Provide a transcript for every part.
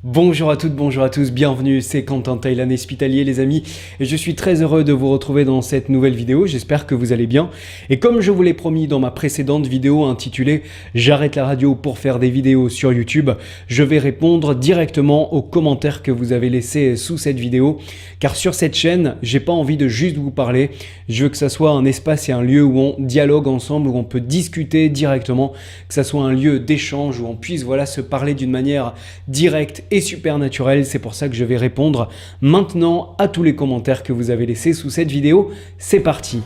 Bonjour à toutes, bonjour à tous, bienvenue, c'est Quentin Taylan Hospitalier les amis et je suis très heureux de vous retrouver dans cette nouvelle vidéo, j'espère que vous allez bien et comme je vous l'ai promis dans ma précédente vidéo intitulée J'arrête la radio pour faire des vidéos sur YouTube, je vais répondre directement aux commentaires que vous avez laissés sous cette vidéo car sur cette chaîne, j'ai pas envie de juste vous parler, je veux que ça soit un espace et un lieu où on dialogue ensemble, où on peut discuter directement, que ça soit un lieu d'échange où on puisse se parler d'une manière directe et super naturel, c'est pour ça que je vais répondre maintenant à tous les commentaires que vous avez laissés sous cette vidéo. C'est parti!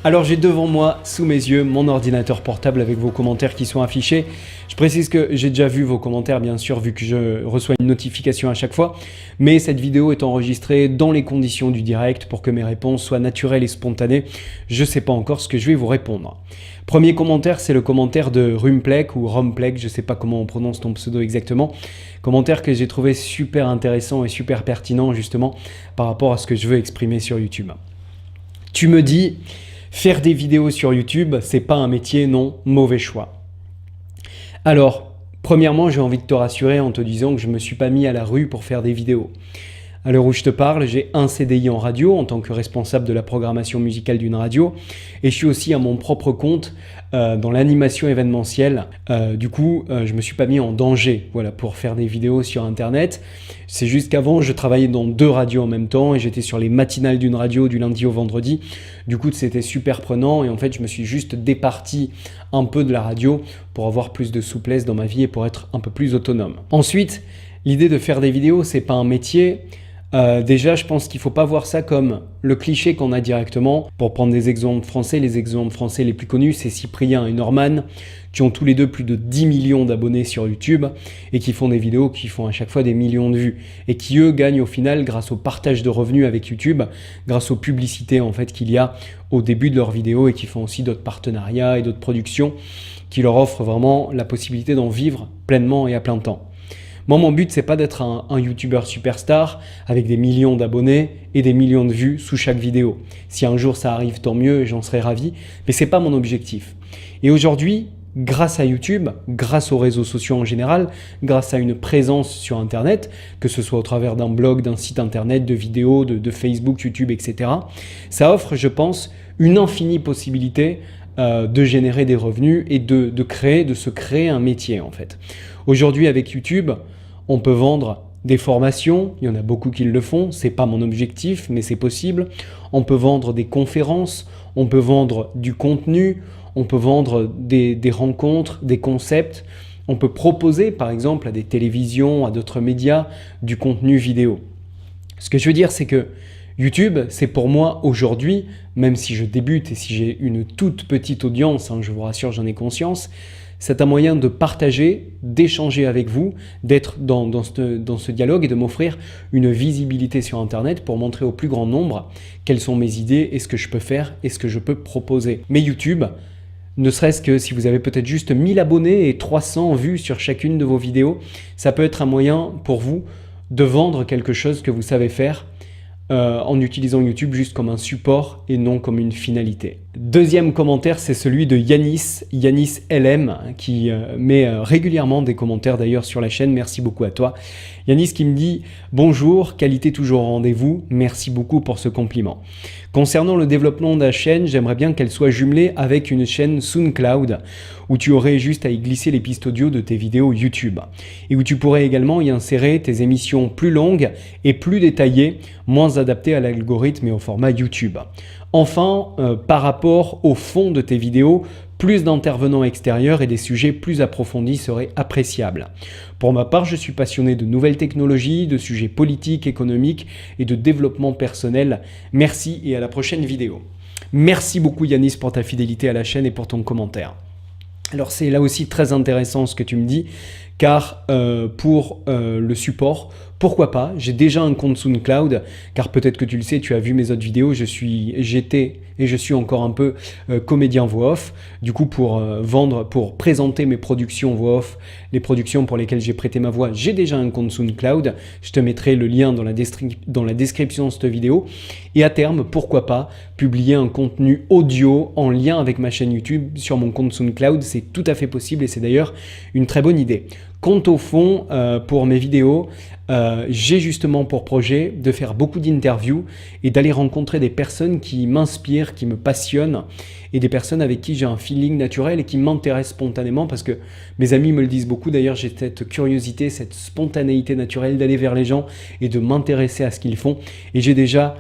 Alors j'ai devant moi, sous mes yeux, mon ordinateur portable avec vos commentaires qui sont affichés. Je précise que j'ai déjà vu vos commentaires bien sûr vu que je reçois une notification à chaque fois. Mais cette vidéo est enregistrée dans les conditions du direct pour que mes réponses soient naturelles et spontanées. Je ne sais pas encore ce que je vais vous répondre. Premier commentaire, c'est le commentaire de Rumplek ou Romplek, je ne sais pas comment on prononce ton pseudo exactement. Commentaire que j'ai trouvé super intéressant et super pertinent justement par rapport à ce que je veux exprimer sur YouTube. Tu me dis... Faire des vidéos sur YouTube, c'est pas un métier, non, mauvais choix. Alors, premièrement, j'ai envie de te rassurer en te disant que je ne me suis pas mis à la rue pour faire des vidéos. À l'heure où je te parle, j'ai un CDI en radio en tant que responsable de la programmation musicale d'une radio et je suis aussi à mon propre compte dans l'animation événementielle. Du coup, je ne me suis pas mis en danger pour faire des vidéos sur Internet. C'est juste qu'avant, je travaillais dans 2 radios en même temps et j'étais sur les matinales d'une radio du lundi au vendredi. Du coup, c'était super prenant et en fait, je me suis juste départi un peu de la radio pour avoir plus de souplesse dans ma vie et pour être un peu plus autonome. Ensuite, l'idée de faire des vidéos, c'est pas un métier. Déjà, je pense qu'il ne faut pas voir ça comme le cliché qu'on a directement. Pour prendre des exemples français, les exemples français les plus connus, c'est Cyprien et Norman, qui ont tous les deux plus de 10 millions d'abonnés sur YouTube et qui font des vidéos qui font à chaque fois des millions de vues et qui, eux, gagnent au final grâce au partage de revenus avec YouTube, grâce aux publicités en fait qu'il y a au début de leurs vidéos et qui font aussi d'autres partenariats et d'autres productions qui leur offrent vraiment la possibilité d'en vivre pleinement et à plein temps. Moi, mon but, c'est pas d'être un YouTuber superstar avec des millions d'abonnés et des millions de vues sous chaque vidéo. Si un jour ça arrive, tant mieux et j'en serai ravi, mais c'est pas mon objectif. Et aujourd'hui, grâce à YouTube, grâce aux réseaux sociaux en général, grâce à une présence sur Internet, que ce soit au travers d'un blog, d'un site Internet, de vidéos, de Facebook, YouTube, etc., ça offre, je pense, une infinie possibilité de générer des revenus et de se créer un métier en fait. Aujourd'hui avec YouTube, on peut vendre des formations, il y en a beaucoup qui le font, c'est pas mon objectif mais c'est possible. On peut vendre des conférences, on peut vendre du contenu, on peut vendre des rencontres, des concepts. On peut proposer par exemple à des télévisions, à d'autres médias du contenu vidéo. Ce que je veux dire c'est que YouTube, c'est pour moi aujourd'hui, même si je débute et si j'ai une toute petite audience, je vous rassure, j'en ai conscience, c'est un moyen de partager, d'échanger avec vous, d'être dans ce dialogue et de m'offrir une visibilité sur Internet pour montrer au plus grand nombre quelles sont mes idées et ce que je peux faire et ce que je peux proposer. Mais YouTube, ne serait-ce que si vous avez peut-être juste 1000 abonnés et 300 vues sur chacune de vos vidéos, ça peut être un moyen pour vous de vendre quelque chose que vous savez faire en utilisant YouTube juste comme un support et non comme une finalité. Deuxième commentaire, c'est celui de Yanis LM, qui met régulièrement des commentaires d'ailleurs sur la chaîne. Merci beaucoup à toi. Yanis qui me dit « Bonjour, qualité toujours au rendez-vous, merci beaucoup pour ce compliment. Concernant le développement de la chaîne, j'aimerais bien qu'elle soit jumelée avec une chaîne SoundCloud où tu aurais juste à y glisser les pistes audio de tes vidéos YouTube et où tu pourrais également y insérer tes émissions plus longues et plus détaillées, moins adaptées à l'algorithme et au format YouTube. Enfin, par rapport au fond de tes vidéos, plus d'intervenants extérieurs et des sujets plus approfondis seraient appréciables. Pour ma part, je suis passionné de nouvelles technologies, de sujets politiques, économiques et de développement personnel. Merci et à la prochaine vidéo. Merci beaucoup Yanis pour ta fidélité à la chaîne et pour ton commentaire. Alors c'est là aussi très intéressant ce que tu me dis, car pour le support, pourquoi pas, j'ai déjà un compte SoundCloud, car peut-être que tu le sais, tu as vu mes autres vidéos, j'étais et je suis encore un peu comédien voix off. Du coup, pour présenter mes productions voix off, les productions pour lesquelles j'ai prêté ma voix, j'ai déjà un compte SoundCloud. Je te mettrai le lien dans la description de cette vidéo. Et à terme, pourquoi pas, publier un contenu audio en lien avec ma chaîne YouTube sur mon compte SoundCloud. C'est tout à fait possible et c'est d'ailleurs une très bonne idée. Quant au fond, pour mes vidéos, j'ai justement pour projet de faire beaucoup d'interviews et d'aller rencontrer des personnes qui m'inspirent, qui me passionnent et des personnes avec qui j'ai un feeling naturel et qui m'intéressent spontanément parce que mes amis me le disent beaucoup. D'ailleurs, j'ai cette curiosité, cette spontanéité naturelle d'aller vers les gens et de m'intéresser à ce qu'ils font. Et j'ai déjà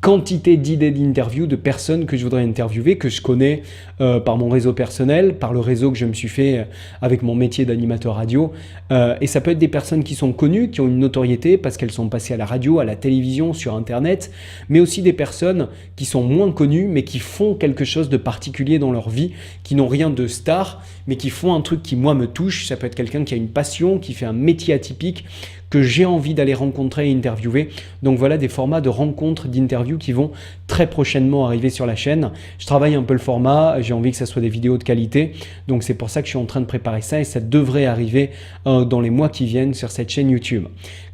quantité d'idées d'interviews de personnes que je voudrais interviewer, que je connais par mon réseau personnel, par le réseau que je me suis fait avec mon métier d'animateur radio. Et ça peut être des personnes qui sont connues, qui ont une notoriété parce qu'elles sont passées à la radio, à la télévision, sur Internet, mais aussi des personnes qui sont moins connues, mais qui font quelque chose de particulier dans leur vie, qui n'ont rien de star, mais qui font un truc qui, moi, me touche. Ça peut être quelqu'un qui a une passion, qui fait un métier atypique, que j'ai envie d'aller rencontrer et interviewer. Donc voilà des formats de rencontres, d'interviews qui vont très prochainement arriver sur la chaîne. Je travaille un peu le format, j'ai envie que ça soit des vidéos de qualité. Donc c'est pour ça que je suis en train de préparer ça et ça devrait arriver dans les mois qui viennent sur cette chaîne YouTube.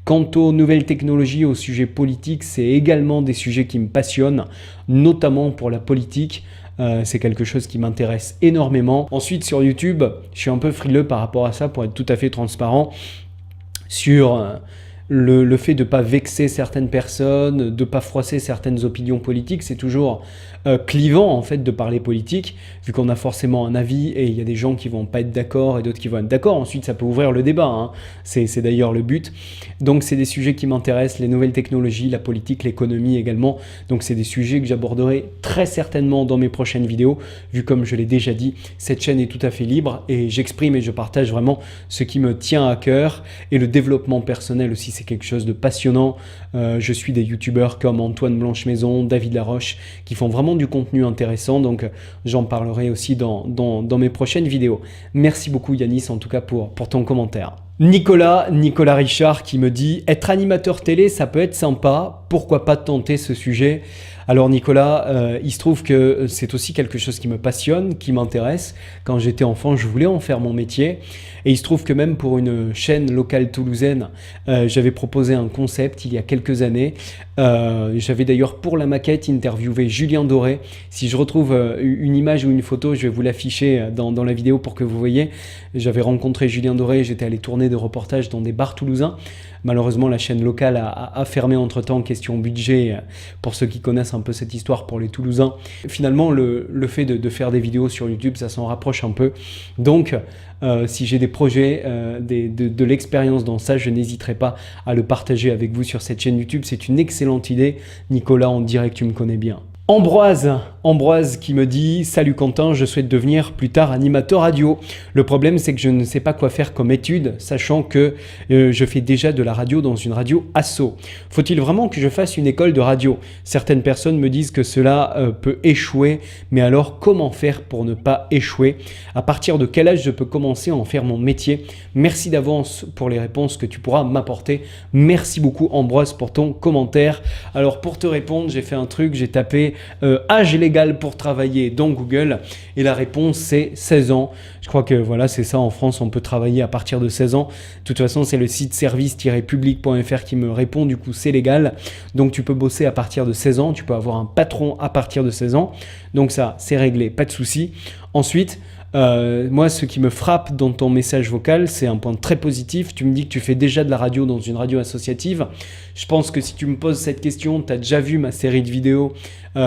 Quant aux nouvelles technologies, aux sujets politiques, c'est également des sujets qui me passionnent, notamment pour la politique. C'est quelque chose qui m'intéresse énormément. Ensuite sur YouTube, je suis un peu frileux par rapport à ça pour être tout à fait transparent sur le fait de ne pas vexer certaines personnes, de ne pas froisser certaines opinions politiques. C'est toujours clivant en fait de parler politique, vu qu'on a forcément un avis et il y a des gens qui vont pas être d'accord et d'autres qui vont être d'accord. Ensuite, ça peut ouvrir le débat, hein. C'est d'ailleurs le but. Donc, c'est des sujets qui m'intéressent, les nouvelles technologies, la politique, l'économie également. Donc, c'est des sujets que j'aborderai très certainement dans mes prochaines vidéos, vu comme je l'ai déjà dit, cette chaîne est tout à fait libre et j'exprime et je partage vraiment ce qui me tient à cœur et le développement personnel aussi, c'est quelque chose de passionnant. Je suis des youtubeurs comme Antoine Blanche-Maison, David Laroche, qui font vraiment du contenu intéressant, donc j'en parlerai aussi dans mes prochaines vidéos. Merci beaucoup Yanis en tout cas pour ton commentaire. Nicolas Richard qui me dit « Être animateur télé, ça peut être sympa, pourquoi pas tenter ce sujet ?» Alors Nicolas, il se trouve que c'est aussi quelque chose qui me passionne, qui m'intéresse. Quand j'étais enfant, je voulais en faire mon métier. Et il se trouve que même pour une chaîne locale toulousaine, j'avais proposé un concept il y a quelques années. J'avais d'ailleurs pour la maquette interviewé Julien Doré. Si je retrouve une image ou une photo, je vais vous l'afficher dans la vidéo pour que vous voyez. J'avais rencontré Julien Doré, j'étais allé tourner des reportages dans des bars toulousains. Malheureusement, la chaîne locale a fermé entre-temps, question budget, pour ceux qui connaissent un peu cette histoire pour les Toulousains. Finalement, le fait de faire des vidéos sur YouTube, ça s'en rapproche un peu. Donc, si j'ai des projets, de l'expérience dans ça, je n'hésiterai pas à le partager avec vous sur cette chaîne YouTube. C'est une excellente idée. Nicolas, on dirait que tu me connais bien. Ambroise qui me dit « Salut Quentin, je souhaite devenir plus tard animateur radio. Le problème, c'est que je ne sais pas quoi faire comme étude, sachant que je fais déjà de la radio dans une radio asso. Faut-il vraiment que je fasse une école de radio? Certaines personnes me disent que cela peut échouer, mais alors comment faire pour ne pas échouer? À partir de quel âge je peux commencer à en faire mon métier? Merci d'avance pour les réponses que tu pourras m'apporter. Merci beaucoup Ambroise pour ton commentaire. Alors pour te répondre, j'ai fait un truc, j'ai tapé âge légal pour travailler dans Google et la réponse c'est 16 ans. Je crois que voilà, c'est ça en France, on peut travailler à partir de 16 ans. De toute façon, c'est le site service-public.fr qui me répond, du coup c'est légal. Donc tu peux bosser à partir de 16 ans, tu peux avoir un patron à partir de 16 ans. Donc ça, c'est réglé, pas de souci. Ensuite, moi, ce qui me frappe dans ton message vocal, c'est un point très positif. Tu me dis que tu fais déjà de la radio dans une radio associative. Je pense que si tu me poses cette question, tu as déjà vu ma série de vidéos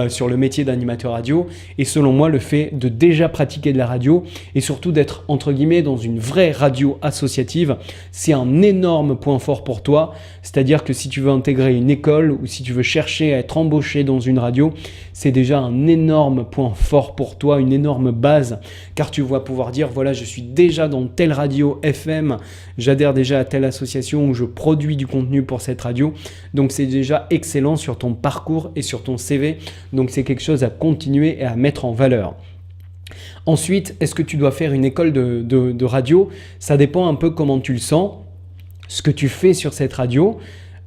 sur le métier d'animateur radio. Et selon moi, le fait de déjà pratiquer de la radio et surtout d'être entre guillemets dans une vraie radio associative, c'est un énorme point fort pour toi. C'est-à-dire que si tu veux intégrer une école ou si tu veux chercher à être embauché dans une radio, c'est déjà un énorme point fort pour toi, une énorme base, car tu vas pouvoir dire voilà, je suis déjà dans telle radio FM, j'adhère déjà à telle association où je produis du contenu pour cette radio. Donc c'est déjà excellent sur ton parcours et sur ton CV. Donc c'est quelque chose à continuer et à mettre en valeur. Ensuite, est-ce que tu dois faire une école de radio? Ça dépend un peu comment tu le sens, ce que tu fais sur cette radio.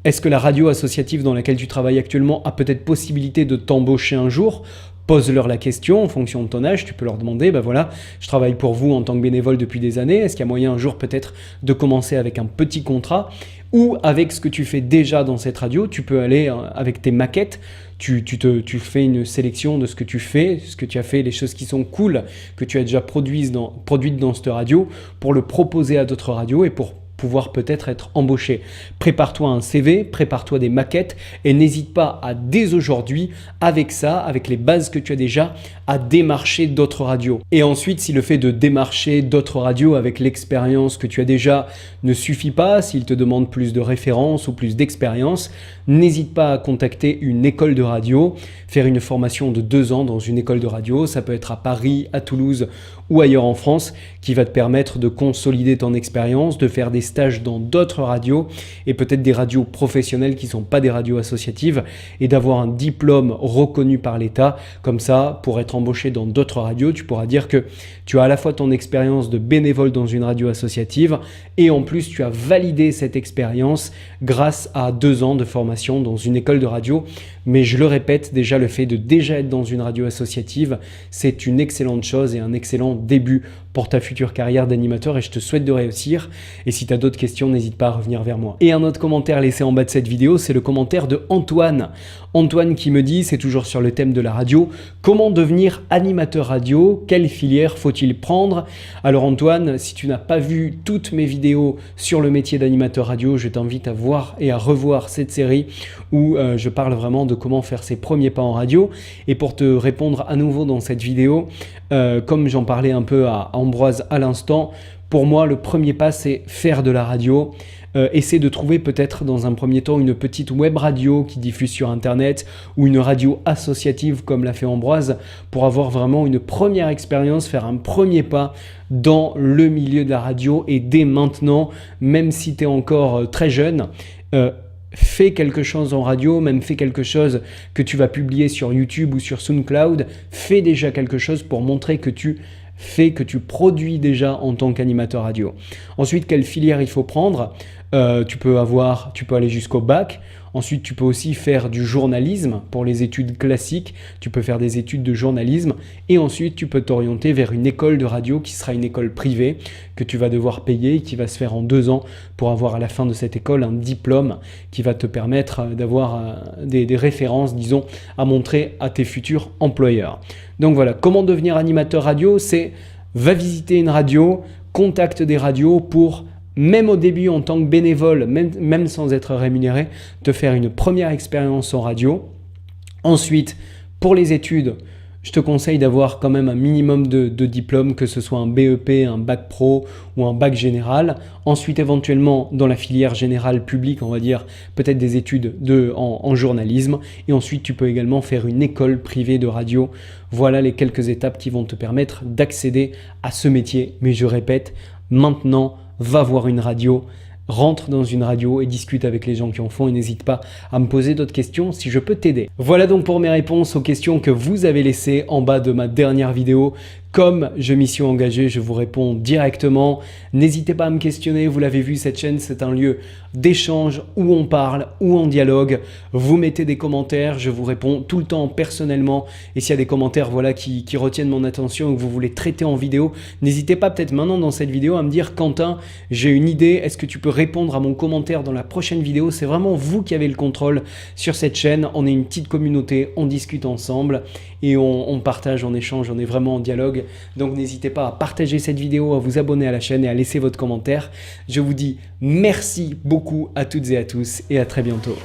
Est-ce que la radio associative dans laquelle tu travailles actuellement a peut-être possibilité de t'embaucher un jour ? Pose-leur la question en fonction de ton âge, tu peux leur demander, ben voilà, je travaille pour vous en tant que bénévole depuis des années, est-ce qu'il y a moyen un jour peut-être de commencer avec un petit contrat ou avec ce que tu fais déjà dans cette radio, tu peux aller avec tes maquettes, tu fais une sélection de ce que tu fais, ce que tu as fait, les choses qui sont cool, que tu as déjà produites dans cette radio pour le proposer à d'autres radios et pour pouvoir peut-être être embauché. Prépare-toi un CV, prépare-toi des maquettes et n'hésite pas à dès aujourd'hui, avec ça, avec les bases que tu as déjà, à démarcher d'autres radios. Et ensuite, si le fait de démarcher d'autres radios avec l'expérience que tu as déjà ne suffit pas, s'ils te demandent plus de références ou plus d'expérience, n'hésite pas à contacter une école de radio, faire une formation de 2 ans dans une école de radio, ça peut être à Paris, à Toulouse ou ailleurs en France, qui va te permettre de consolider ton expérience, de faire des stages dans d'autres radios et peut-être des radios professionnelles qui ne sont pas des radios associatives et d'avoir un diplôme reconnu par l'État. Comme ça, pour être embauché dans d'autres radios, tu pourras dire que tu as à la fois ton expérience de bénévole dans une radio associative et en plus tu as validé cette expérience grâce à 2 ans de formation dans une école de radio. Mais je le répète, déjà le fait de déjà être dans une radio associative, c'est une excellente chose et un excellent début pour ta future carrière d'animateur et je te souhaite de réussir. Et si tu as d'autres questions, n'hésite pas à revenir vers moi. Et un autre commentaire laissé en bas de cette vidéo, c'est le commentaire de Antoine. Antoine qui me dit, c'est toujours sur le thème de la radio, comment devenir animateur radio? Quelle filière faut-il prendre? Alors Antoine, si tu n'as pas vu toutes mes vidéos sur le métier d'animateur radio, je t'invite à voir et à revoir cette série où je parle vraiment de comment faire ses premiers pas en radio. Et pour te répondre à nouveau dans cette vidéo, comme j'en parlais un peu à Ambroise à l'instant, pour moi le premier pas c'est faire de la radio. Essaie de trouver peut-être dans un premier temps une petite web radio qui diffuse sur internet ou une radio associative comme l'a fait Ambroise pour avoir vraiment une première expérience, faire un premier pas dans le milieu de la radio et dès maintenant, même si tu es encore très jeune, fais quelque chose en radio, même fais quelque chose que tu vas publier sur YouTube ou sur SoundCloud, fais déjà quelque chose pour montrer que tu produis déjà en tant qu'animateur radio. Ensuite, quelle filière il faut prendre? Tu peux aller jusqu'au bac. Ensuite, tu peux aussi faire du journalisme pour les études classiques. Tu peux faire des études de journalisme. Et ensuite, tu peux t'orienter vers une école de radio qui sera une école privée que tu vas devoir payer et qui va se faire en 2 ans pour avoir à la fin de cette école un diplôme qui va te permettre d'avoir des références, disons, à montrer à tes futurs employeurs. Donc voilà, comment devenir animateur radio? C'est va visiter une radio, contacte des radios pour, même au début en tant que bénévole, même sans être rémunéré, te faire une première expérience en radio. Ensuite, pour les études, je te conseille d'avoir quand même un minimum de diplômes, que ce soit un BEP, un bac pro ou un bac général. Ensuite, éventuellement, dans la filière générale publique, on va dire peut-être des études en journalisme. Et ensuite, tu peux également faire une école privée de radio. Voilà les quelques étapes qui vont te permettre d'accéder à ce métier. Mais je répète, maintenant, va voir une radio, rentre dans une radio et discute avec les gens qui en font et n'hésite pas à me poser d'autres questions si je peux t'aider. Voilà donc pour mes réponses aux questions que vous avez laissées en bas de ma dernière vidéo. Comme je m'y suis engagé, je vous réponds directement. N'hésitez pas à me questionner, vous l'avez vu, cette chaîne c'est un lieu d'échange où on parle, où on dialogue. Vous mettez des commentaires, je vous réponds tout le temps personnellement. Et s'il y a des commentaires voilà, qui retiennent mon attention et que vous voulez traiter en vidéo, n'hésitez pas peut-être maintenant dans cette vidéo à me dire « Quentin, j'ai une idée, est-ce que tu peux répondre à mon commentaire dans la prochaine vidéo ?» C'est vraiment vous qui avez le contrôle sur cette chaîne. On est une petite communauté, on discute ensemble et on partage, on échange, on est vraiment en dialogue. Donc n'hésitez pas à partager cette vidéo, à vous abonner à la chaîne et à laisser votre commentaire. Je vous dis merci beaucoup à toutes et à tous et à très bientôt.